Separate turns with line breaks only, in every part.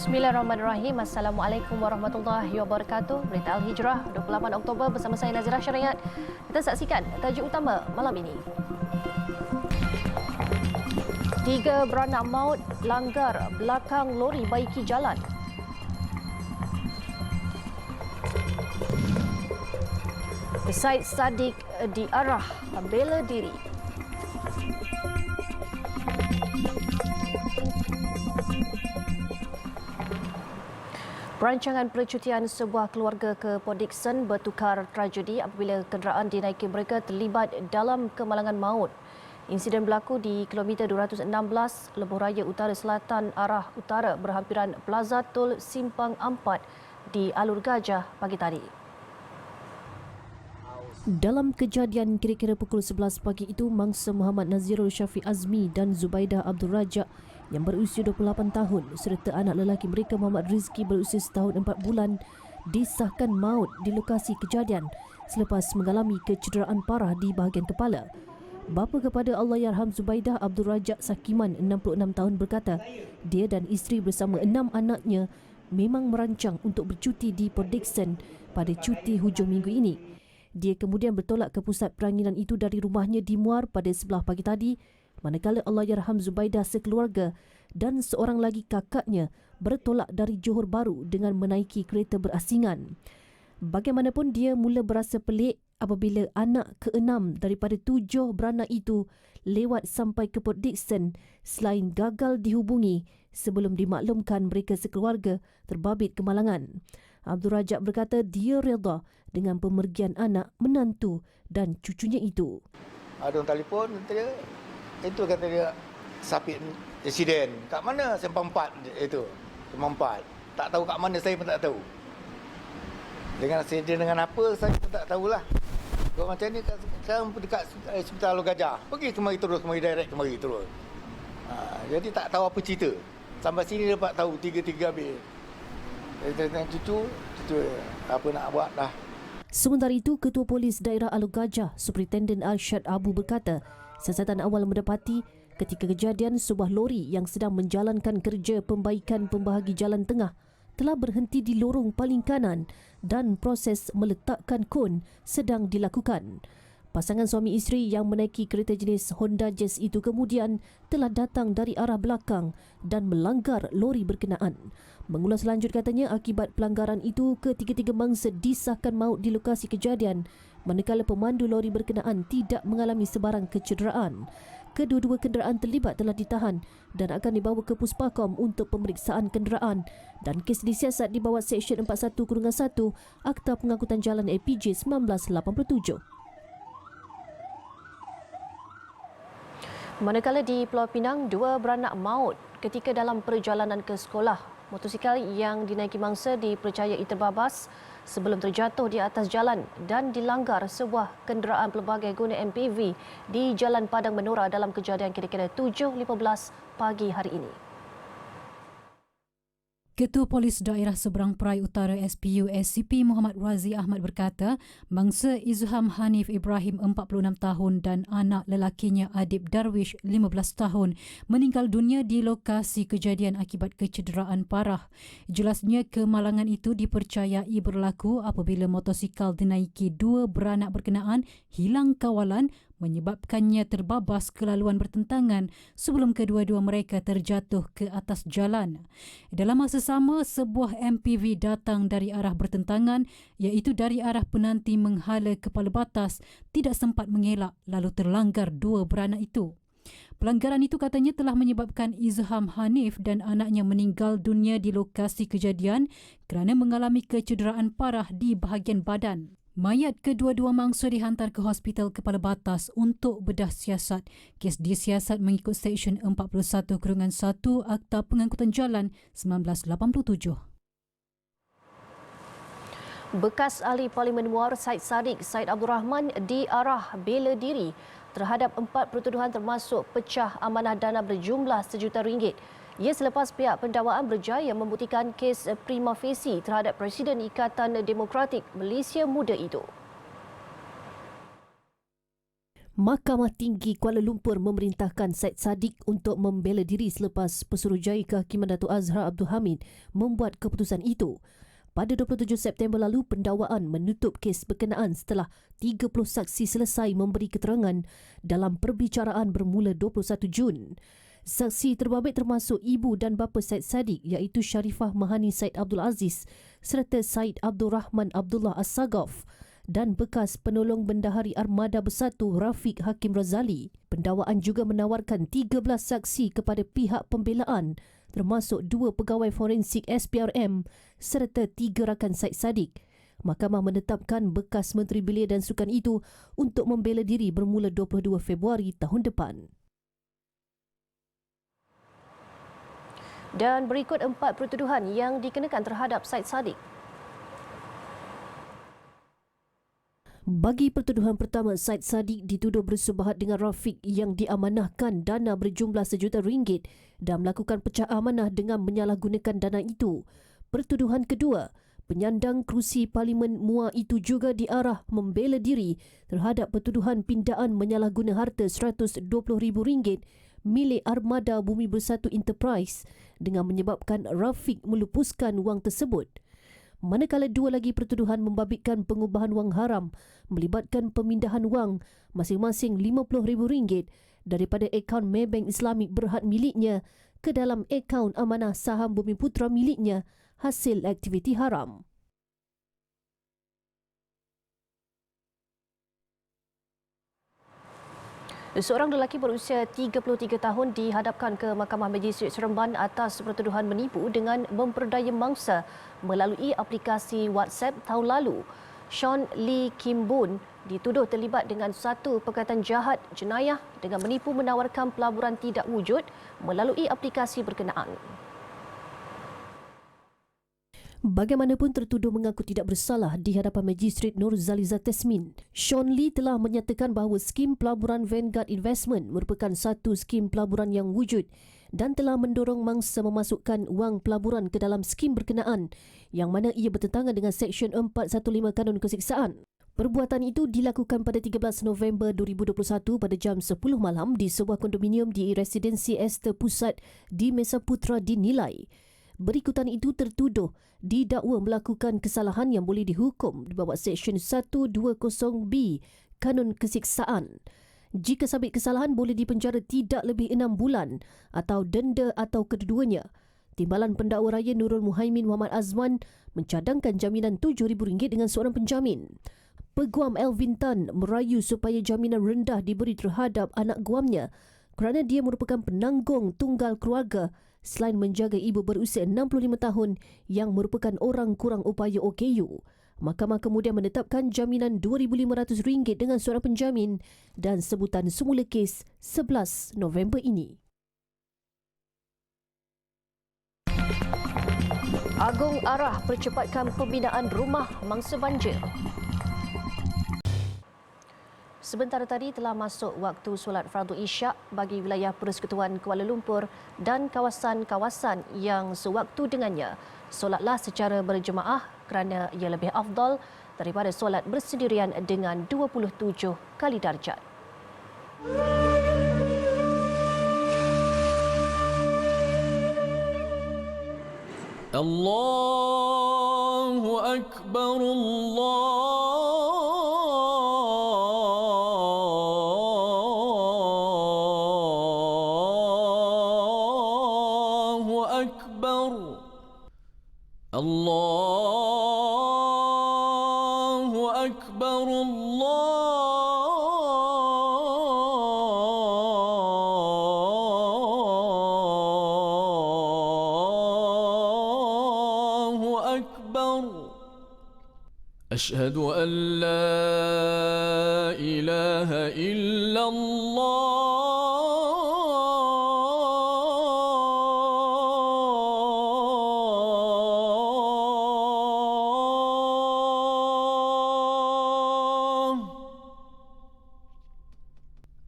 Bismillahirrahmanirrahim. Assalamualaikum warahmatullahi wabarakatuh. Berita Al-Hijrah 28 Oktober bersama saya Nazirah Syariat. Kita saksikan tajuk utama malam ini. 3 beranak maut langgar belakang lori baiki jalan. Said Saddiq diarah bela diri. Perancangan percutian sebuah keluarga ke Port Dickson bertukar tragedi apabila kenderaan dinaiki mereka terlibat dalam kemalangan maut. Insiden berlaku di kilometer 216 Lebuh Raya Utara Selatan arah utara berhampiran Plaza Tol Simpang Ampat di Alur Gajah pagi tadi. Dalam kejadian kira-kira pukul 11 pagi itu, mangsa Muhammad Nazirul Syafiq Azmi dan Zubaidah Abdul Rajak yang berusia 28 tahun serta anak lelaki mereka Muhammad Rizki berusia setahun 4 bulan disahkan maut di lokasi kejadian selepas mengalami kecederaan parah di bahagian kepala. Bapa kepada Allahyarham Zubaidah Abdul Rajak Sakiman 66 tahun berkata dia dan isteri bersama 6 anaknya memang merancang untuk bercuti di Port Dickson pada cuti hujung minggu ini. Dia kemudian bertolak ke pusat peranginan itu dari rumahnya di Muar pada 11 pagi tadi, manakala Allahyarham Zubaidah sekeluarga dan seorang lagi kakaknya bertolak dari Johor Bahru dengan menaiki kereta berasingan. Bagaimanapun dia mula berasa pelik apabila anak ke-6 daripada 7 beranak itu lewat sampai ke Port Dickson selain gagal dihubungi sebelum dimaklumkan mereka sekeluarga terbabit kemalangan. Abdul Rajak berkata dia redha dengan pemergian anak, menantu dan cucunya itu.
Ada orang telefon, itu kata dia sapit insiden. Kat mana Simpang 4 itu? Simpang 4. Tak tahu kat mana, saya pun tak tahu. Dengan insiden dengan apa, saya pun tak tahulah. Kalau macam ni, sekarang dekat Hospital Alur Gajah. Pergi kemari terus, kemari direct kemari terus. Jadi tak tahu apa cerita. Sampai sini dapat tahu, 3-3 habis. Cucu apa nak buat dah.
Sementara itu, Ketua Polis Daerah Alur Gajah, Superintendent Arsyad Abu berkata, siasatan awal mendapati ketika kejadian sebuah lori yang sedang menjalankan kerja pembaikan pembahagi jalan tengah telah berhenti di lorong paling kanan dan proses meletakkan kon sedang dilakukan. Pasangan suami isteri yang menaiki kereta jenis Honda Jazz itu kemudian telah datang dari arah belakang dan melanggar lori berkenaan. Mengulas lanjut katanya akibat pelanggaran itu ketiga-tiga mangsa disahkan maut di lokasi kejadian manakala pemandu lori berkenaan tidak mengalami sebarang kecederaan. Kedua-dua kenderaan terlibat telah ditahan dan akan dibawa ke Puspakom untuk pemeriksaan kenderaan dan kes disiasat di bawah Seksyen 41-1 Akta Pengangkutan Jalan APJ 1987. Manakala di Pulau Pinang, 2 beranak maut ketika dalam perjalanan ke sekolah. Motosikal yang dinaiki mangsa dipercayai terbabas sebelum terjatuh di atas jalan dan dilanggar sebuah kenderaan pelbagai guna MPV di Jalan Padang Menora dalam kejadian kira-kira 7.15 pagi hari ini.
Ketua Polis Daerah Seberang Perai Utara SPU SCP Muhammad Razi Ahmad berkata, mangsa Izham Hanif Ibrahim 46 tahun dan anak lelakinya Adib Darwish 15 tahun meninggal dunia di lokasi kejadian akibat kecederaan parah. Jelasnya kemalangan itu dipercayai berlaku apabila motosikal dinaiki 2 beranak berkenaan hilang kawalan menyebabkannya terbabas ke laluan bertentangan sebelum kedua-dua mereka terjatuh ke atas jalan. Dalam masa sama, sebuah MPV datang dari arah bertentangan iaitu dari arah penanti menghala kepala batas tidak sempat mengelak lalu terlanggar 2 beranak itu. Pelanggaran itu katanya telah menyebabkan Izham Hanif dan anaknya meninggal dunia di lokasi kejadian kerana mengalami kecederaan parah di bahagian badan. Mayat kedua-dua mangsa dihantar ke Hospital Kepala Batas untuk bedah siasat. Kes disiasat mengikut Seksyen 41-1 Akta Pengangkutan Jalan 1987.
Bekas Ahli Parlimen Muar Said Saddiq Said Abdul Rahman diarah bela diri terhadap 4 pertuduhan termasuk pecah amanah dana berjumlah RM1 juta. Ia selepas pihak pendakwaan berjaya membuktikan kes prima facie terhadap Presiden Ikatan Demokratik Malaysia Muda itu. Mahkamah Tinggi Kuala Lumpur memerintahkan Syed Saddiq untuk membela diri selepas Pesuruhjaya Kehakiman Datuk Azhar Abdul Hamid membuat keputusan itu. Pada 27 September lalu, pendakwaan menutup kes berkenaan setelah 30 saksi selesai memberi keterangan dalam perbicaraan bermula 21 Jun. Saksi terbabit termasuk ibu dan bapa Syed Saddiq iaitu Sharifah Mahani Syed Abdul Aziz serta Syed Abdul Rahman Abdullah As-Sagaf dan bekas penolong bendahari Armada Bersatu Rafiq Hakim Razali. Pendakwaan juga menawarkan 13 saksi kepada pihak pembelaan termasuk 2 pegawai forensik SPRM serta 3 rakan Syed Saddiq. Mahkamah menetapkan bekas Menteri Belia dan Sukan itu untuk membela diri bermula 22 Februari tahun depan. Dan berikut 4 pertuduhan yang dikenakan terhadap Syed Saddiq. Bagi pertuduhan pertama, Syed Saddiq dituduh bersubahat dengan Rafiq yang diamanahkan dana berjumlah RM1 juta dan melakukan pecah amanah dengan menyalahgunakan dana itu. Pertuduhan kedua, penyandang kerusi Parlimen MUA itu juga diarah membela diri terhadap pertuduhan pindaan menyalahguna harta RM120,000 milik Armada Bumi Bersatu Enterprise dengan menyebabkan Rafiq melupuskan wang tersebut. Manakala 2 lagi pertuduhan membabitkan pengubahan wang haram melibatkan pemindahan wang masing-masing RM50,000 daripada akaun Maybank Islamik Berhad miliknya ke dalam akaun amanah saham Bumi Putra miliknya hasil aktiviti haram. Seorang lelaki berusia 33 tahun dihadapkan ke Mahkamah Majistret Seremban atas pertuduhan menipu dengan memperdaya mangsa melalui aplikasi WhatsApp tahun lalu. Sean Lee Kim Boon dituduh terlibat dengan satu perkataan jahat jenayah dengan menipu menawarkan pelaburan tidak wujud melalui aplikasi berkenaan. Bagaimanapun tertuduh mengaku tidak bersalah di hadapan Magistrat Nur Zaliza Tasmin. Sean Lee telah menyatakan bahawa skim pelaburan Vanguard Investment merupakan satu skim pelaburan yang wujud dan telah mendorong mangsa memasukkan wang pelaburan ke dalam skim berkenaan yang mana ia bertentangan dengan Seksyen 415 Kanun Keseksaan. Perbuatan itu dilakukan pada 13 November 2021 pada jam 10 malam di sebuah kondominium di Residensi Ester Pusat di Mesa Putra dinilai. Berikutan itu tertuduh didakwa melakukan kesalahan yang boleh dihukum di bawah Seksyen 120B Kanun Keseksaan. Jika sabit kesalahan boleh dipenjara tidak lebih 6 bulan atau denda atau kedua-duanya. Timbalan Pendakwa Raya Nurul Muhaimin Muhammad Azman mencadangkan jaminan RM7,000 dengan seorang penjamin. Peguam Elvin Tan merayu supaya jaminan rendah diberi terhadap anak guamnya kerana dia merupakan penanggung tunggal keluarga selain menjaga ibu berusia 65 tahun yang merupakan orang kurang upaya OKU. Mahkamah kemudian menetapkan jaminan RM2,500 dengan seorang penjamin dan sebutan semula kes 11 November ini. Agung arah percepatkan pembinaan rumah mangsa banjir. Sebentar tadi telah masuk waktu solat fardu isyak bagi wilayah Persekutuan Kuala Lumpur dan kawasan-kawasan yang sewaktu dengannya. Solatlah secara berjemaah kerana ia lebih afdal daripada solat bersendirian dengan 27 kali darjat.
Allahu Akbar, Allahu Akbar, Allahu Akbar, Allahu Akbar. أشهد أن لا إله إلا الله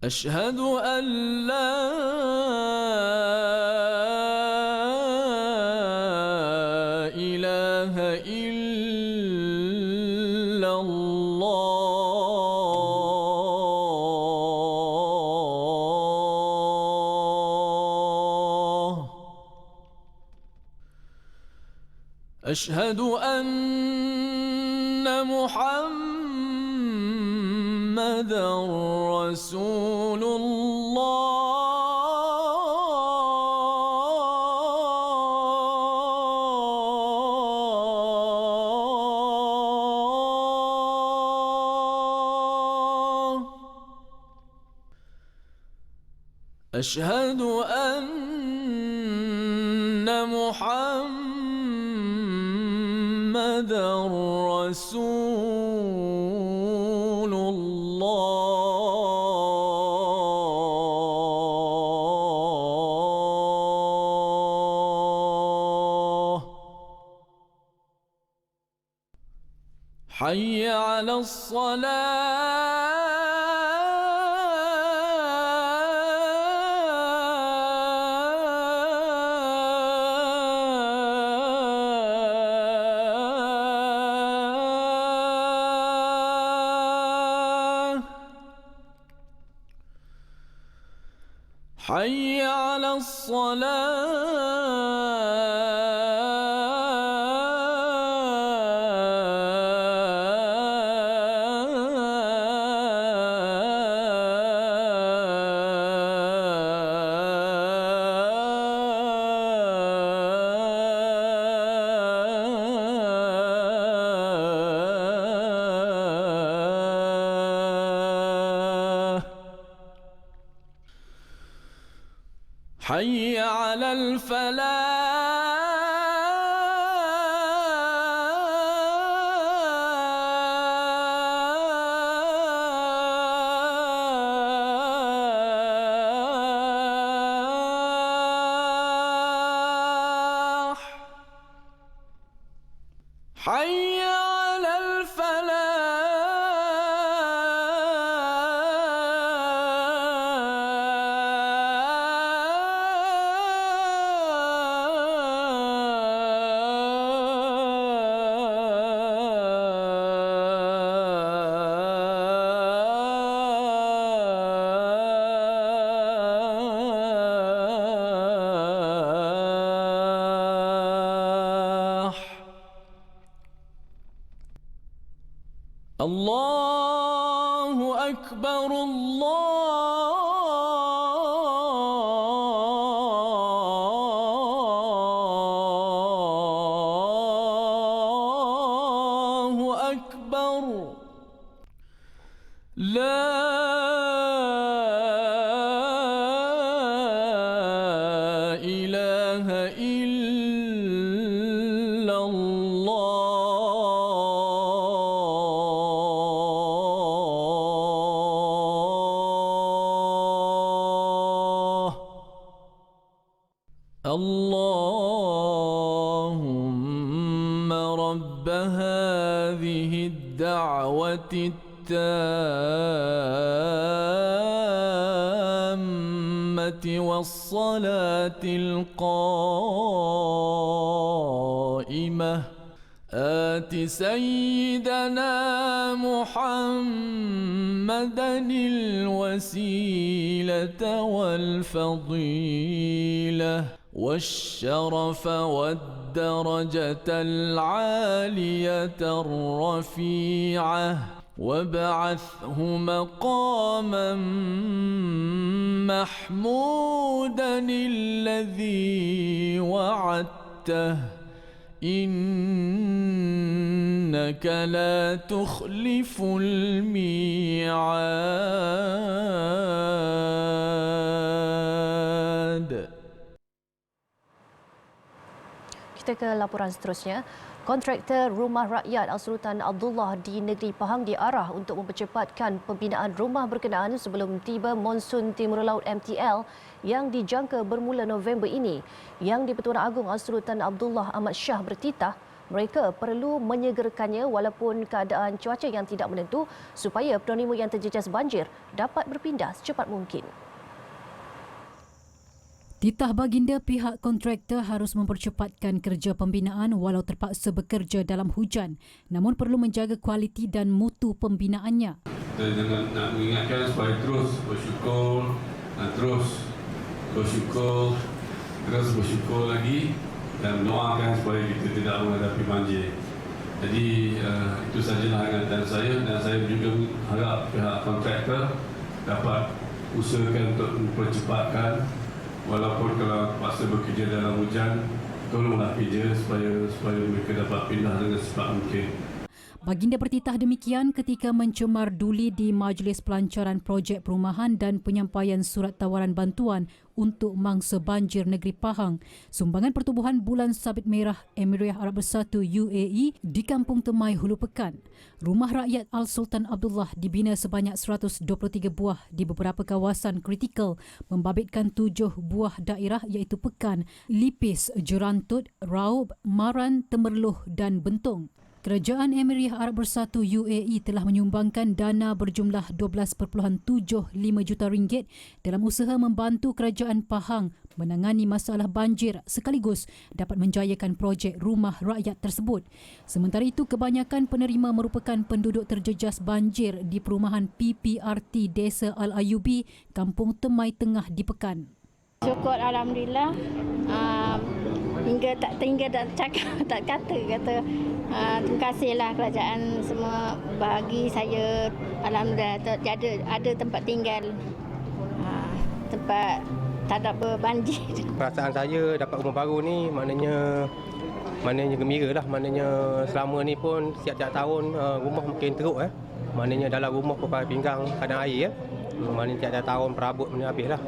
أشهد أن لا إله إلا الله أشهد أن محمدا رسول الله. أشهد أن محمدا رسول الله. حي على الصلاة. حي على الصلاة. حي على الفلاح. حي على الفلاح. الله أكبر الله أكبر. لا إله إلا الله. اللهم رب هذه الدعوة التامة والصلاة القائمة آت سيدنا محمدا الوسيلة والفضيلة والشرف والدرجة العالية الرفيعة وابعثه مقاما محمودا الذي وعدته إنك لا تخلف الميعاد.
Kita ke laporan seterusnya. Kontraktor Rumah Rakyat Al-Sultan Abdullah di Negeri Pahang diarah untuk mempercepatkan pembinaan rumah berkenaan sebelum tiba monsun Timur Laut MTL yang dijangka bermula November ini. Yang di-Pertuan Agong Al-Sultan Abdullah Ahmad Shah bertitah mereka perlu menyegerakannya walaupun keadaan cuaca yang tidak menentu supaya penerimu yang terjejas banjir dapat berpindah secepat mungkin.
Titah baginda pihak kontraktor harus mempercepatkan kerja pembinaan walau terpaksa bekerja dalam hujan, namun perlu menjaga kualiti dan mutu pembinaannya.
Dan jangan nak mengingatkan supaya terus bersyukur lagi dan doakan supaya kita tidak menghadapi banjir. Jadi itu sajalah ingatan saya, dan saya juga harap pihak kontraktor dapat usahakan untuk mempercepatkan, walaupun kalau terpaksa bekerja dalam hujan, tolonglah kerja supaya mereka dapat pindah dengan secepat mungkin.
Baginda bertitah demikian ketika mencemar duli di Majlis Pelancaran Projek Perumahan dan Penyampaian Surat Tawaran Bantuan untuk Mangsa Banjir Negeri Pahang, Sumbangan Pertubuhan Bulan Sabit Merah Emiriah Arab Bersatu UAE di Kampung Temai Hulu Pekan. Rumah rakyat Al-Sultan Abdullah dibina sebanyak 123 buah di beberapa kawasan kritikal, membabitkan 7 buah daerah iaitu Pekan, Lipis, Jerantut, Raub, Maran, Temerloh dan Bentong. Kerajaan Emiriah Arab Bersatu UAE telah menyumbangkan dana berjumlah 12.75 juta ringgit dalam usaha membantu Kerajaan Pahang menangani masalah banjir sekaligus dapat menjayakan projek rumah rakyat tersebut. Sementara itu, kebanyakan penerima merupakan penduduk terjejas banjir di perumahan PPRT Desa Al-Ayubi, Kampung Temai Tengah di Pekan.
Syukur Alhamdulillah, hingga tak cakap, tak kata terima kasihlah kerajaan semua bagi saya, Alhamdulillah ada tempat tinggal, tempat tak ada berbanjir.
Perasaan saya dapat rumah baru ni maknanya gembira lah, maknanya selama ni pun setiap tahun rumah makin teruk maknanya dalam rumah pakai pinggang kadang air maknanya tiap tahun perabot ni habis lah.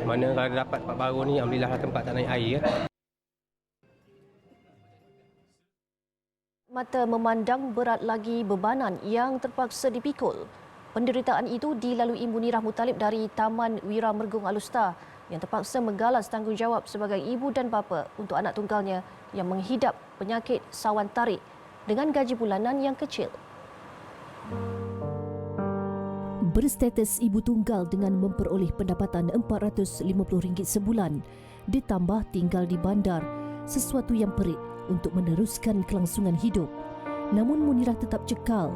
Mana kalau dapat tempat baru ni, alhamdulillah lah tempat tak naik air.
Mata memandang berat lagi bebanan yang terpaksa dipikul. Penderitaan itu dilalui Munirah Muttalib dari Taman Wira Mergung Alustar yang terpaksa menggalas tanggungjawab sebagai ibu dan bapa untuk anak tunggalnya yang menghidap penyakit sawan tarik dengan gaji bulanan yang kecil. Berstatus ibu tunggal dengan memperoleh pendapatan RM450 sebulan, ditambah tinggal di bandar, sesuatu yang perit untuk meneruskan kelangsungan hidup. Namun Munirah tetap cekal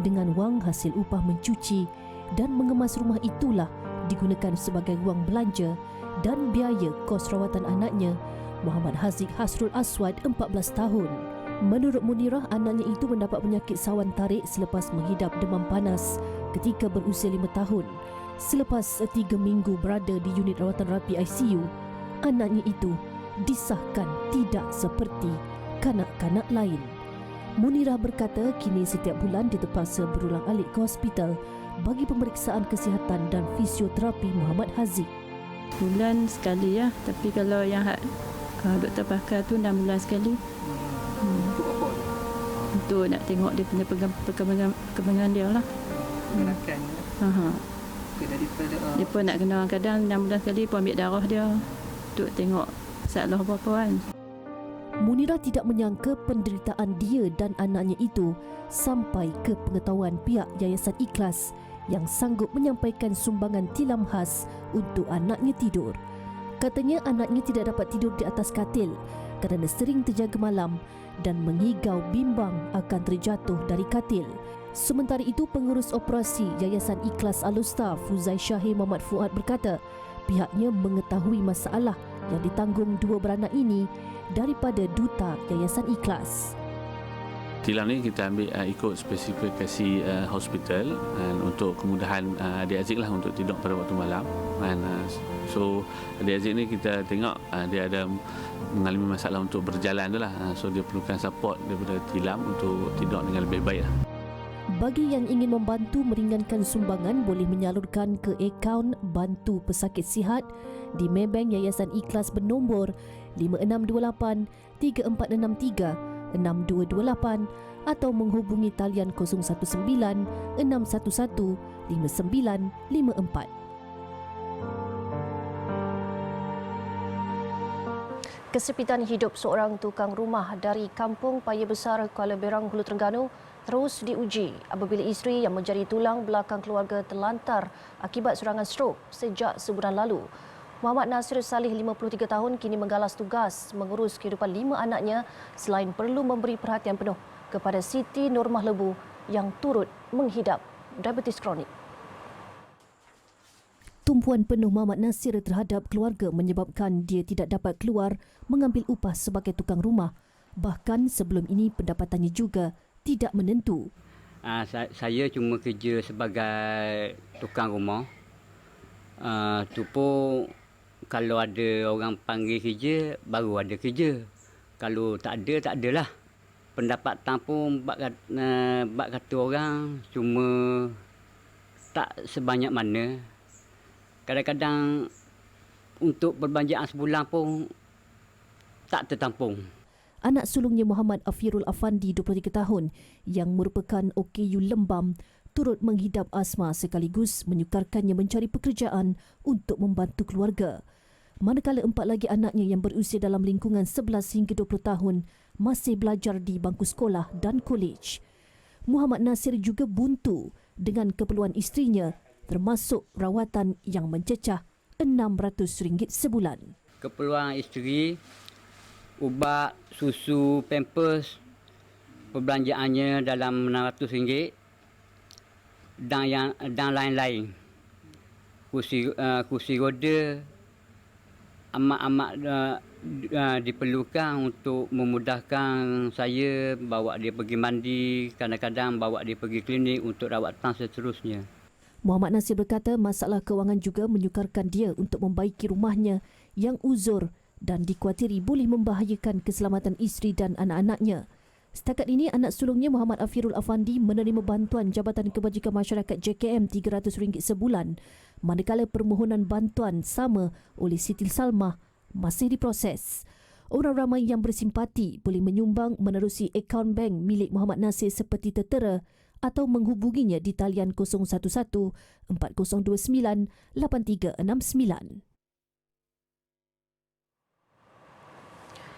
dengan wang hasil upah mencuci dan mengemas rumah itulah digunakan sebagai wang belanja dan biaya kos rawatan anaknya, Muhammad Haziq Hasrul Aswad, 14 tahun. Menurut Munirah, anaknya itu mendapat penyakit sawan tarik selepas menghidap demam panas ketika berusia 5 tahun. Selepas 3 minggu berada di unit rawatan rapi ICU, anaknya itu disahkan tidak seperti kanak-kanak lain. Munirah berkata kini setiap bulan dia terpaksa berulang-alik ke hospital bagi pemeriksaan kesihatan dan fisioterapi Muhammad Haziq.
Bulan sekali ya, tapi kalau yang doktor pakar tu 6 bulan sekali. Untuk nak tengok dia punya perkembangan dia lah. Dia pun nak kena kadang 6 bulan sekali pun ambil darah dia untuk tengok masalah apa-apa kan.
Munirah tidak menyangka penderitaan dia dan anaknya itu sampai ke pengetahuan pihak Yayasan Ikhlas yang sanggup menyampaikan sumbangan tilam khas untuk anaknya tidur. Katanya anaknya tidak dapat tidur di atas katil kerana sering terjaga malam dan mengigau bimbang akan terjatuh dari katil. Sementara itu, pengurus operasi Yayasan Ikhlas Alustar Fuzai Syahir Muhammad Fuad berkata pihaknya mengetahui masalah yang ditanggung dua beranak ini daripada duta Yayasan Ikhlas.
Tilam ni kita ambil ikut spesifikasi hospital untuk kemudahan adik Aziz lah untuk tidur pada waktu malam. So adik Aziz ni kita tengok dia ada mengalami masalah untuk berjalan tu lah. So dia perlukan support daripada tilam untuk tidur dengan lebih baik lah.
Bagi yang ingin membantu meringankan sumbangan boleh menyalurkan ke akaun Bantu Pesakit Sihat di Maybank Yayasan Ikhlas bernombor 5628 3463 6228 atau menghubungi talian 019 611 5954. Kesepitan hidup seorang tukang rumah dari Kampung Paya Besar, Kuala Berang, Hulu Terengganu terus diuji apabila isteri yang menjadi tulang belakang keluarga terlantar akibat serangan strok sejak sebulan lalu. Muhammad Nasir Salih, 53 tahun, kini menggalas tugas mengurus kehidupan 5 anaknya selain perlu memberi perhatian penuh kepada Siti Normah Lebu yang turut menghidap diabetes kronik. Tumpuan penuh Muhammad Nasir terhadap keluarga menyebabkan dia tidak dapat keluar mengambil upah sebagai tukang rumah. Bahkan sebelum ini pendapatannya juga tidak menentu.
Saya cuma kerja sebagai tukang rumah. Tu pun kalau ada orang panggil kerja, baru ada kerja. Kalau tak adalah. Pendapatan pun bak kata orang cuma tak sebanyak mana. Kadang-kadang untuk perbelanjaan sebulan pun tak tertampung.
Anak sulungnya Muhammad Afirul Afandi, 23 tahun, yang merupakan OKU Lembam, turut menghidap asma sekaligus menyukarkannya mencari pekerjaan untuk membantu keluarga. Manakala 4 lagi anaknya yang berusia dalam lingkungan 11 hingga 20 tahun masih belajar di bangku sekolah dan kolej. Muhammad Nasir juga buntu dengan keperluan isterinya, termasuk rawatan yang mencecah RM600 sebulan.
Keperluan isteri, ubat, susu, pampers, perbelanjaannya dalam RM600 dan lain-lain. Kursi roda amat diperlukan untuk memudahkan saya bawa dia pergi mandi, kadang-kadang bawa dia pergi klinik untuk rawatan seterusnya.
Muhammad Nasir berkata masalah kewangan juga menyukarkan dia untuk membaiki rumahnya yang uzur dan dikuatiri boleh membahayakan keselamatan isteri dan anak-anaknya. Setakat ini, anak sulungnya Muhammad Afirul Afandi menerima bantuan Jabatan Kebajikan Masyarakat JKM RM300 sebulan, manakala permohonan bantuan sama oleh Siti Salmah masih diproses. Orang ramai yang bersimpati boleh menyumbang menerusi akaun bank milik Muhammad Nasir seperti tertera atau menghubunginya di talian 011 4029 8369.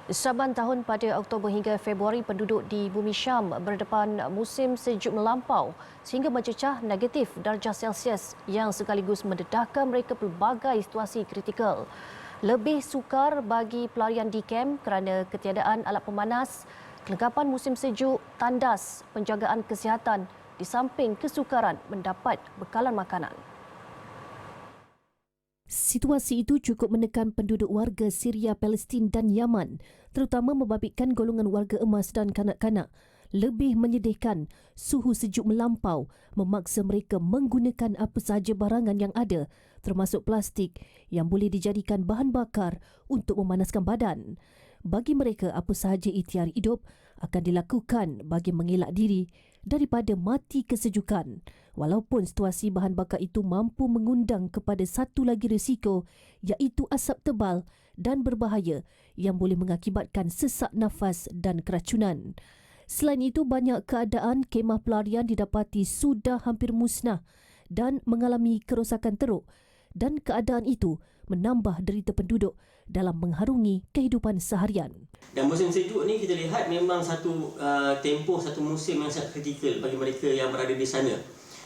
Saban tahun pada Oktober hingga Februari, penduduk di Bumi Syam berdepan musim sejuk melampau sehingga mencecah negatif darjah Celsius yang sekaligus mendedahkan mereka pelbagai situasi kritikal. Lebih sukar bagi pelarian di kem kerana ketiadaan alat pemanas, kelengkapan musim sejuk, tandas, penjagaan kesihatan di samping kesukaran mendapat bekalan makanan. Situasi itu cukup menekan penduduk warga Syria, Palestin dan Yaman, terutama membabitkan golongan warga emas dan kanak-kanak. Lebih menyedihkan, suhu sejuk melampau memaksa mereka menggunakan apa sahaja barangan yang ada, termasuk plastik yang boleh dijadikan bahan bakar untuk memanaskan badan. Bagi mereka, apa sahaja ikhtiar hidup akan dilakukan bagi mengelak diri daripada mati kesejukan. Walaupun situasi bahan bakar itu mampu mengundang kepada satu lagi risiko, iaitu asap tebal dan berbahaya yang boleh mengakibatkan sesak nafas dan keracunan. Selain itu, banyak keadaan kemah pelarian didapati sudah hampir musnah dan mengalami kerosakan teruk, dan keadaan itu menambah derita penduduk dalam mengharungi kehidupan seharian.
Dan musim sejuk ni kita lihat memang satu tempoh, satu musim yang sangat kritikal bagi mereka yang berada di sana.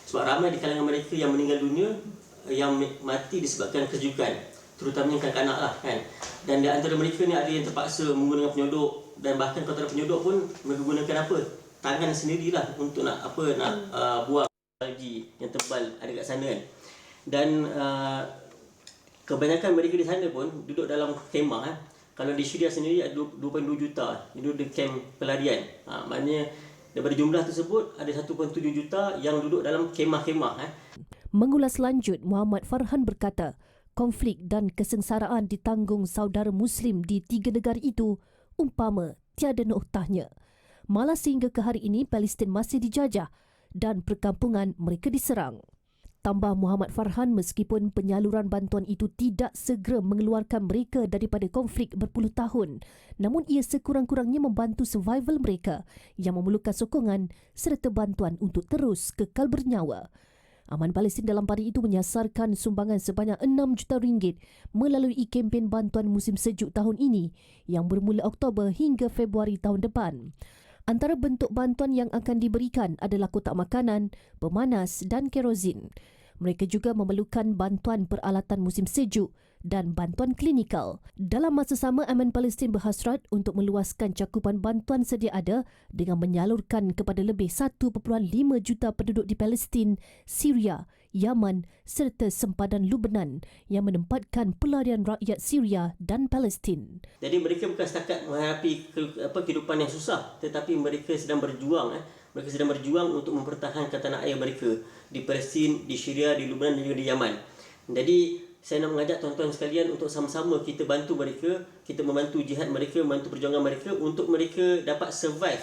Sebab ramai di kalangan mereka yang meninggal dunia yang mati disebabkan kesejukan, terutamanya kanak-kanak lah kan. Dan di antara mereka ni ada yang terpaksa menggunakan penyodok, dan bahkan kalau tak ada penyodok pun mereka gunakan apa? Tangan sendirilah untuk nak buang salji yang tebal ada kat sana kan. Dan kebanyakan mereka di sana pun duduk dalam kemah. Kalau di Syria sendiri ada 2.2 juta duduk di kem pelarian. Maknanya daripada jumlah tersebut ada 1.7 juta yang duduk dalam kemah-kemah.
Mengulas lanjut, Muhammad Farhan berkata, konflik dan kesengsaraan ditanggung saudara Muslim di 3 negara itu umpama tiada noktahnya. Malah sehingga ke hari ini Palestin masih dijajah dan perkampungan mereka diserang. Tambah Muhammad Farhan, meskipun penyaluran bantuan itu tidak segera mengeluarkan mereka daripada konflik berpuluh tahun, namun ia sekurang-kurangnya membantu survival mereka yang memerlukan sokongan serta bantuan untuk terus kekal bernyawa. Aman Palestin dalam pada itu menyasarkan sumbangan sebanyak RM6 juta melalui kempen bantuan musim sejuk tahun ini yang bermula Oktober hingga Februari tahun depan. Antara bentuk bantuan yang akan diberikan adalah kotak makanan, pemanas dan kerosin. Mereka juga memerlukan bantuan peralatan musim sejuk dan bantuan klinikal. Dalam masa sama, Aman Palestin berhasrat untuk meluaskan cakupan bantuan sedia ada dengan menyalurkan kepada lebih 1.5 juta penduduk di Palestin, Syria, Yaman serta sempadan Lebanon yang menempatkan pelarian rakyat Syria dan Palestin.
Jadi mereka bukan setakat menghadapi kehidupan yang susah, tetapi mereka sedang berjuang. Mereka sedang berjuang untuk mempertahankan tanah air mereka di Palestin, di Syria, di Lebanon dan juga di Yaman. Jadi saya nak mengajak tuan-tuan sekalian untuk sama-sama kita bantu mereka, kita membantu jihad mereka, membantu perjuangan mereka untuk mereka dapat survive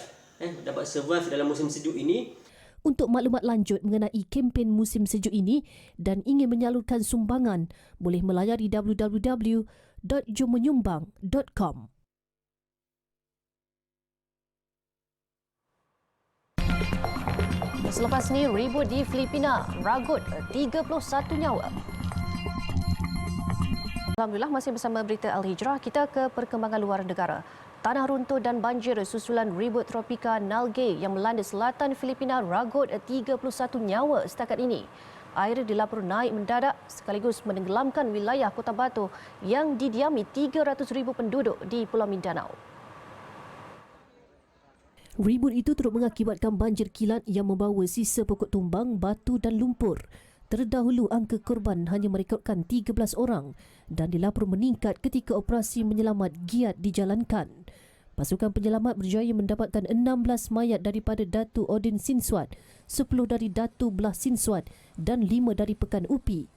dalam musim sejuk ini.
Untuk maklumat lanjut mengenai kempen musim sejuk ini dan ingin menyalurkan sumbangan, boleh melayari www.jommenyumbang.com. Selepas ini, ribut di Filipina ragut 31 nyawa. Alhamdulillah, masih bersama berita Al-Hijrah, kita ke perkembangan luar negara. Tanah runtuh dan banjir susulan ribut tropika Nalgae yang melanda selatan Filipina ragut 31 nyawa setakat ini. Air dilaporkan naik mendadak sekaligus menenggelamkan wilayah Kota Batu yang didiami 300,000 penduduk di Pulau Mindanao. Ribut itu turut mengakibatkan banjir kilat yang membawa sisa pokok tumbang, batu dan lumpur. Terdahulu angka korban hanya merekodkan 13 orang dan dilaporkan meningkat ketika operasi menyelamat giat dijalankan. Pasukan penyelamat berjaya mendapatkan 16 mayat daripada Datu Odin Sinswat, 10 dari Datu Belah Sinswat dan 5 dari Pekan Upi.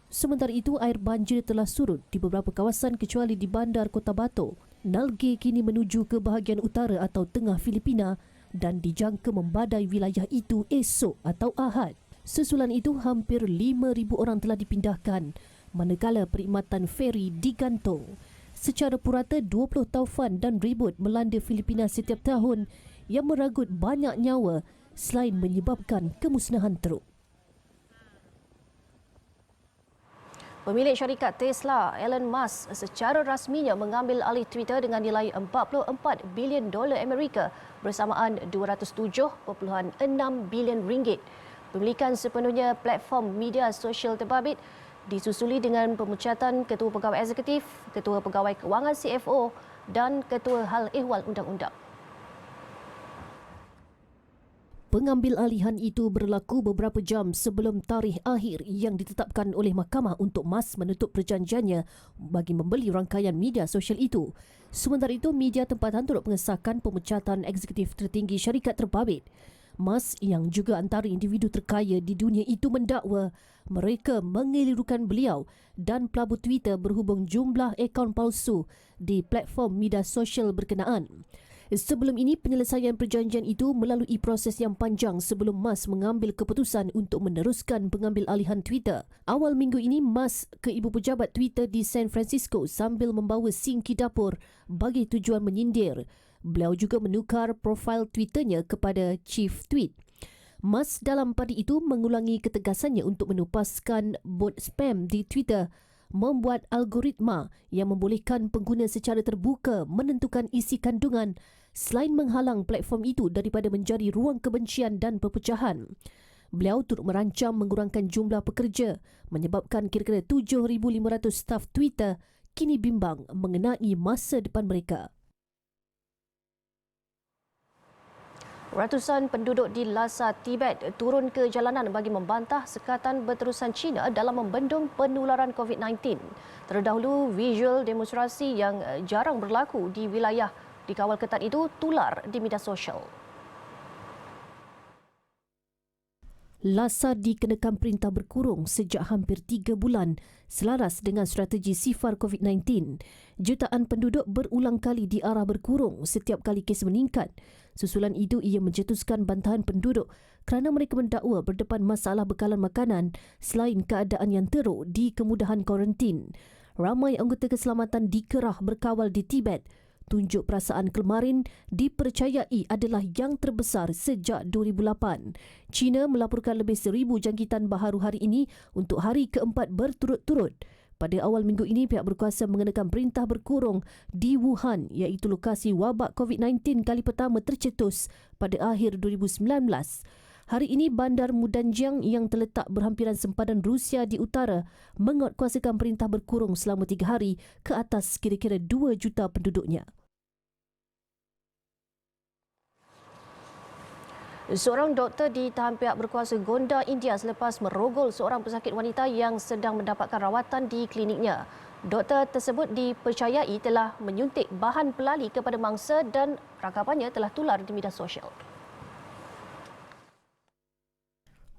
Sementara itu, air banjir telah surut di beberapa kawasan kecuali di bandar Kota Batu. Nalgae kini menuju ke bahagian utara atau tengah Filipina dan dijangka membadai wilayah itu esok atau Ahad. Susulan itu, hampir 5,000 orang telah dipindahkan, manakala perkhidmatan feri digantung. Secara purata, 20 taufan dan ribut melanda Filipina setiap tahun yang meragut banyak nyawa selain menyebabkan kemusnahan teruk. Pemilik syarikat Tesla, Elon Musk, secara rasminya mengambil alih Twitter dengan nilai $44 bilion Amerika bersamaan 207.6 bilion ringgit. Pemilikan sepenuhnya platform media sosial terbabit disusuli dengan pemecatan Ketua Pegawai Eksekutif, Ketua Pegawai Kewangan CFO dan Ketua Hal Ehwal Undang-Undang. Pengambil alihan itu berlaku beberapa jam sebelum tarikh akhir yang ditetapkan oleh mahkamah untuk Musk menutup perjanjiannya bagi membeli rangkaian media sosial itu. Sementara itu, media tempatan turut mengesahkan pemecatan eksekutif tertinggi syarikat terbabit. Musk yang juga antara individu terkaya di dunia itu mendakwa mereka mengelirukan beliau dan pelabur Twitter berhubung jumlah akaun palsu di platform media sosial berkenaan. Sebelum ini, penyelesaian perjanjian itu melalui proses yang panjang sebelum Musk mengambil keputusan untuk meneruskan pengambil alihan Twitter. Awal minggu ini, Musk ke ibu pejabat Twitter di San Francisco sambil membawa singki dapur bagi tujuan menyindir. Beliau juga menukar profil Twitternya kepada Chief Tweet. Musk dalam pada itu mengulangi ketegasannya untuk menupaskan bot spam di Twitter, membuat algoritma yang membolehkan pengguna secara terbuka menentukan isi kandungan selain menghalang platform itu daripada menjadi ruang kebencian dan perpecahan. Beliau turut merancang mengurangkan jumlah pekerja, menyebabkan kira-kira 7,500 staf Twitter kini bimbang mengenai masa depan mereka. Ratusan penduduk di Lhasa, Tibet turun ke jalanan bagi membantah sekatan berterusan China dalam membendung penularan COVID-19. Terdahulu, visual demonstrasi yang jarang berlaku di wilayah dikawal ketat itu tular di media sosial. Lhasa dikenakan perintah berkurung sejak hampir 3 bulan selaras dengan strategi sifar COVID-19. Jutaan penduduk berulang kali diarah berkurung setiap kali kes meningkat. Susulan itu, ia mencetuskan bantahan penduduk kerana mereka mendakwa berdepan masalah bekalan makanan selain keadaan yang teruk di kemudahan kuarantin. Ramai anggota keselamatan dikerah berkawal di Tibet. Tunjuk perasaan kemarin dipercayai adalah yang terbesar sejak 2008. China melaporkan lebih 1,000 jangkitan baharu hari ini untuk hari keempat berturut-turut. Pada awal minggu ini, pihak berkuasa mengenakan perintah berkurung di Wuhan, iaitu lokasi wabak COVID-19 kali pertama tercetus pada akhir 2019. Hari ini, bandar Mudanjiang yang terletak berhampiran sempadan Rusia di utara menguatkuasakan perintah berkurung selama 3 hari ke atas kira-kira 2 juta penduduknya. Seorang doktor ditahan pihak berkuasa Gondar, India selepas merogol seorang pesakit wanita yang sedang mendapatkan rawatan di kliniknya. Doktor tersebut dipercayai telah menyuntik bahan pelali kepada mangsa dan rakapannya telah tular di media sosial.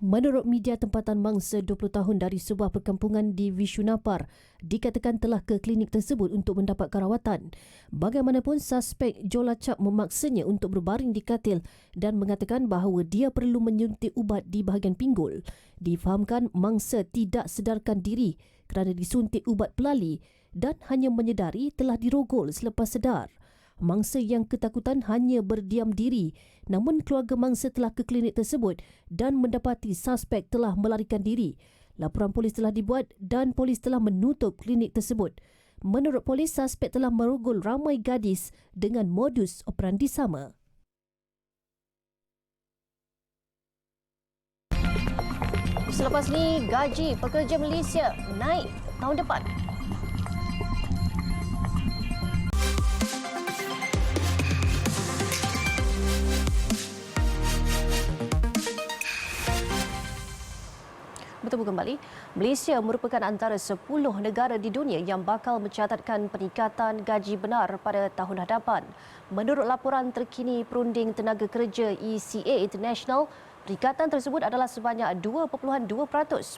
Menurut media tempatan, mangsa 20 tahun dari sebuah perkampungan di Vishnupar dikatakan telah ke klinik tersebut untuk mendapatkan rawatan. Bagaimanapun, suspek Jolacap memaksanya untuk berbaring di katil dan mengatakan bahawa dia perlu menyuntik ubat di bahagian pinggul. Difahamkan mangsa tidak sedarkan diri kerana disuntik ubat pelali dan hanya menyedari telah dirogol selepas sedar. Mangsa yang ketakutan hanya berdiam diri, namun keluarga mangsa telah ke klinik tersebut dan mendapati suspek telah melarikan diri. Laporan polis telah dibuat dan polis telah menutup klinik tersebut. Menurut polis, suspek telah merogol ramai gadis dengan modus operandi sama. Selepas ini, gaji pekerja Malaysia naik tahun depan. Bertemu kembali, Malaysia merupakan antara 10 negara di dunia yang bakal mencatatkan peningkatan gaji benar pada tahun hadapan. Menurut laporan terkini Perunding Tenaga Kerja ECA International, peningkatan tersebut adalah sebanyak 2.2%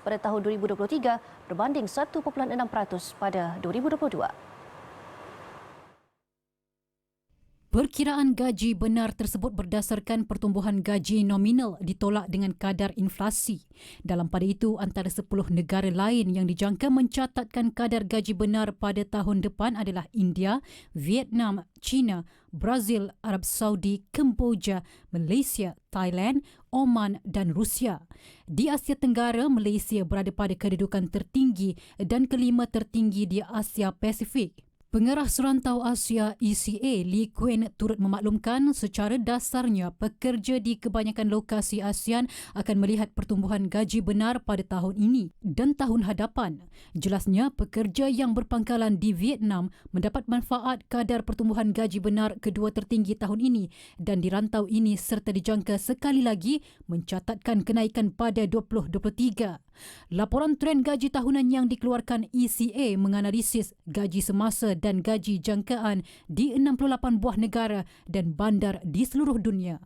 pada tahun 2023 berbanding 1.6% pada 2022.
Perkiraan gaji benar tersebut berdasarkan pertumbuhan gaji nominal ditolak dengan kadar inflasi. Dalam pada itu, antara 10 negara lain yang dijangka mencatatkan kadar gaji benar pada tahun depan adalah India, Vietnam, China, Brazil, Arab Saudi, Kemboja, Malaysia, Thailand, Oman dan Rusia. Di Asia Tenggara, Malaysia berada pada kedudukan tertinggi dan kelima tertinggi di Asia Pasifik. Pengarah Serantau Asia ECA Lee Kuen turut memaklumkan secara dasarnya pekerja di kebanyakan lokasi ASEAN akan melihat pertumbuhan gaji benar pada tahun ini dan tahun hadapan. Jelasnya, pekerja yang berpangkalan di Vietnam mendapat manfaat kadar pertumbuhan gaji benar kedua tertinggi tahun ini dan di rantau ini serta dijangka sekali lagi mencatatkan kenaikan pada 2023. Laporan tren gaji tahunan yang dikeluarkan ECA menganalisis gaji semasa dan gaji jangkaan di 68 buah negara dan bandar di seluruh dunia.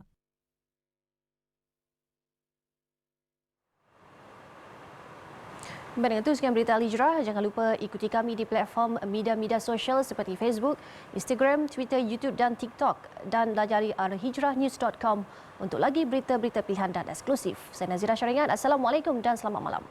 Baik, dengan itu sekian berita Al-Hijrah. Jangan lupa ikuti kami di platform media-media sosial seperti Facebook, Instagram, Twitter, YouTube dan TikTok dan layari alhijrahnews.com untuk lagi berita-berita pilihan dan eksklusif. Saya Nazira Syaringan. Assalamualaikum dan selamat malam.